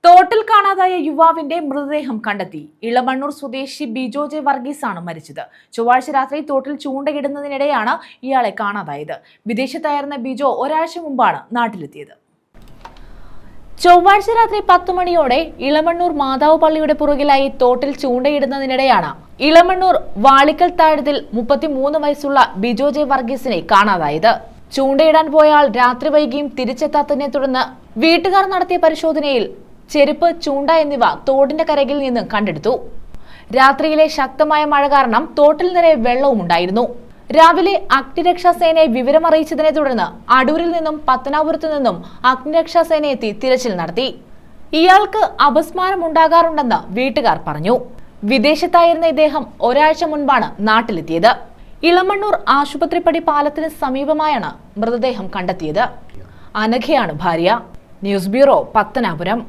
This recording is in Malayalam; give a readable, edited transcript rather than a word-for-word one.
തോട്ടിൽ കാണാതായ യുവാവിന്റെ മൃതദേഹം കണ്ടെത്തി. ഇളമണ്ണൂർ സ്വദേശി ബിജോ ജെ വർഗീസ് ആണ് മരിച്ചത്. ചൊവ്വാഴ്ച രാത്രി തോട്ടിൽ ചൂണ്ടയിടുന്നതിനിടെയാണ് ഇയാളെ കാണാതായത്. വിദേശത്തായിരുന്ന ബിജോ ഒരാഴ്ച മുമ്പാണ് നാട്ടിലെത്തിയത്. ചൊവ്വാഴ്ച രാത്രി 10 മണിയോടെ ഇളമണ്ണൂർ മാതാവ് പള്ളിയുടെ പുറകിലായി തോട്ടിൽ ചൂണ്ടയിടുന്നതിനിടെയാണ് ഇളമണ്ണൂർ വാളിക്കൽ താഴത്തിൽ 33 വയസ്സുള്ള ബിജോ ജെ വർഗീസിനെ കാണാതായത്. ചൂണ്ടയിടാൻ പോയ ആൾ രാത്രി വൈകിയും തിരിച്ചെത്താത്തതിനെ തുടർന്ന് വീട്ടുകാർ നടത്തിയ പരിശോധനയിൽ ചെരുപ്പ്, ചൂണ്ട എന്നിവ തോടിന്റെ കരയിൽ നിന്ന് കണ്ടെടുത്തു. രാത്രിയിലെ ശക്തമായ മഴ കാരണം തോട്ടിൽ നിറയെ വെള്ളവും ഉണ്ടായിരുന്നു. രാവിലെ അഗ്നിരക്ഷാസേനയെ വിവരമറിയിച്ചതിനെ തുടർന്ന് അടൂരിൽ നിന്നും പത്തനാപുരത്തു നിന്നും അഗ്നിരക്ഷാസേന എത്തി തിരച്ചിൽ നടത്തി. ഇയാൾക്ക് അപസ്മാരം ഉണ്ടാകാറുണ്ടെന്ന് വീട്ടുകാർ പറഞ്ഞു. വിദേശത്തായിരുന്ന ഇദ്ദേഹം ഒരാഴ്ച മുൻപാണ് നാട്ടിലെത്തിയത്. ഇളമണ്ണൂർ ആശുപത്രിപ്പടി പാലത്തിന് സമീപമായാണ് മൃതദേഹം കണ്ടെത്തിയത്. അനഘയാണ് ഭാര്യ. News bureau, Pathanapuram.